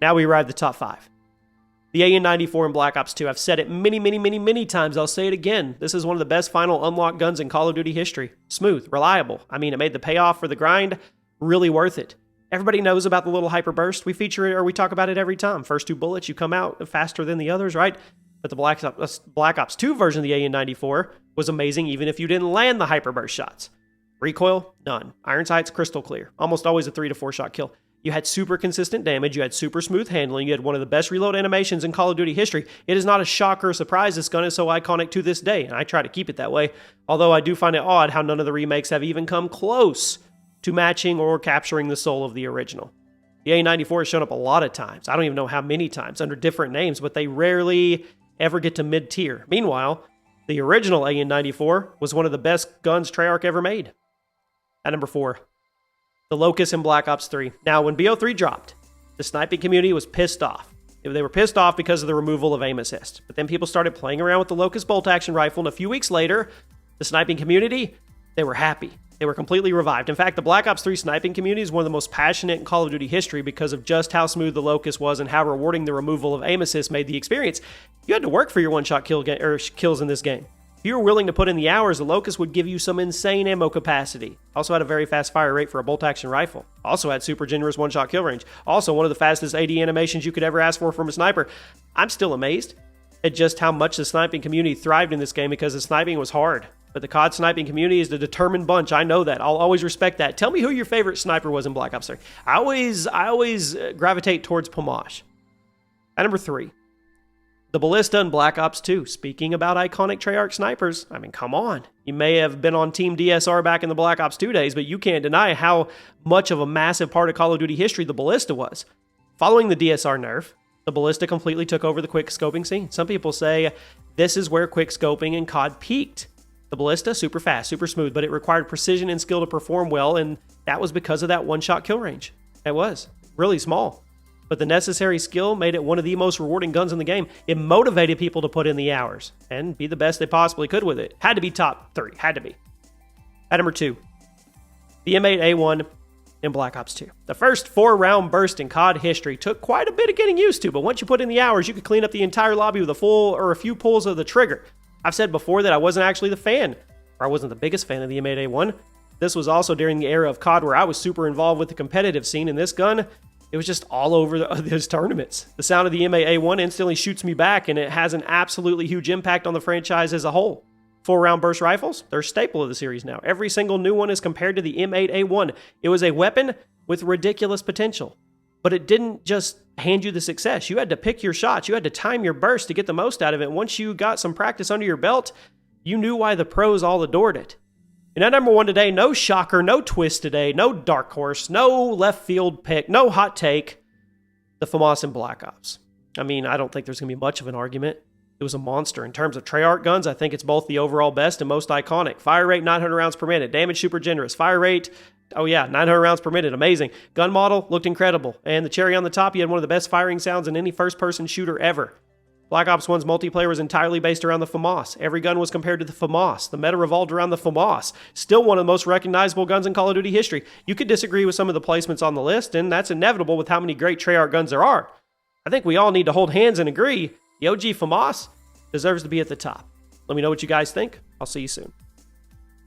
Now we arrive at the top 5. The AN-94 in Black Ops 2. I've said it many times. I'll say it again. This is one of the best final unlock guns in Call of Duty history. Smooth, reliable. I mean, it made the payoff for the grind really worth it. Everybody knows about the little hyper burst. We feature it, or we talk about it every time. First 2 bullets, you come out faster than the others, right? But the Black Ops 2 version of the AN-94 was amazing even if you didn't land the hyper burst shots. Recoil? None. Iron sights? Crystal clear. Almost always a 3 to 4 shot kill. You had super consistent damage, you had super smooth handling, you had one of the best reload animations in Call of Duty history. It is not a shock or a surprise this gun is so iconic to this day, and I try to keep it that way. Although I do find it odd how none of the remakes have even come close to matching or capturing the soul of the original. The A94 has shown up a lot of times. I don't even know how many times under different names, but they rarely ever get to mid-tier. Meanwhile, the original AN-94 was one of the best guns Treyarch ever made. At number 4, the Locust in Black Ops 3. Now, when BO3 dropped, the sniping community was pissed off. They were pissed off because of the removal of aim assist. But then people started playing around with the Locust bolt-action rifle, and a few weeks later, the sniping community, they were happy. They were completely revived. In fact, the Black Ops 3 sniping community is one of the most passionate in Call of Duty history because of just how smooth the Locust was and how rewarding the removal of aim assist made the experience. You had to work for your one-shot kills in this game. If you were willing to put in the hours, the Locust would give you some insane ammo capacity. Also had a very fast fire rate for a bolt-action rifle. Also had super generous one-shot kill range. Also one of the fastest AD animations you could ever ask for from a sniper. I'm still amazed at just how much the sniping community thrived in this game because the sniping was hard. But the COD sniping community is a determined bunch. I know that. I'll always respect that. Tell me who your favorite sniper was in Black Ops 3. I always gravitate towards Famas. At number 3, the Ballista in Black Ops 2. Speaking about iconic Treyarch snipers, I mean, come on. You may have been on Team DSR back in the Black Ops 2 days, but you can't deny how much of a massive part of Call of Duty history the Ballista was. Following the DSR nerf, the Ballista completely took over the quick scoping scene. Some people say this is where quick scoping in COD peaked. The Ballista, super fast, super smooth, but it required precision and skill to perform well, and that was because of that one-shot kill range. It was really small, but the necessary skill made it one of the most rewarding guns in the game. It motivated people to put in the hours and be the best they possibly could with it. Had to be top 3, had to be. At number 2, the M8A1 in Black Ops 2. The first 4-round burst in COD history took quite a bit of getting used to, but once you put in the hours, you could clean up the entire lobby with a full or a few pulls of the trigger. I've said before that I wasn't actually the fan, or I wasn't the biggest fan of the M8A1. This was also during the era of COD where I was super involved with the competitive scene, and this gun, it was just all over those tournaments. The sound of the M8A1 instantly shoots me back, and it has an absolutely huge impact on the franchise as a whole. 4-round burst rifles, they're a staple of the series now. Every single new one is compared to the M8A1. It was a weapon with ridiculous potential. But it didn't just hand you the success. You had to pick your shots. You had to time your burst to get the most out of it. Once you got some practice under your belt, you knew why the pros all adored it. And at number 1 today, no shocker, no twist today, no dark horse, no left field pick, no hot take. The Famas in Black Ops. I mean, I don't think there's going to be much of an argument. It was a monster. In terms of Treyarch guns, I think it's both the overall best and most iconic. Fire rate, 900 rounds per minute. Damage, super generous. Fire rate, oh yeah, 900 rounds per minute. Amazing. Gun model, looked incredible. And the cherry on the top, you had one of the best firing sounds in any first-person shooter ever. Black Ops 1's multiplayer was entirely based around the Famas. Every gun was compared to the Famas. The meta revolved around the Famas. Still one of the most recognizable guns in Call of Duty history. You could disagree with some of the placements on the list, and that's inevitable with how many great Treyarch guns there are. I think we all need to hold hands and agree the OG Famas deserves to be at the top. Let me know what you guys think. I'll see you soon.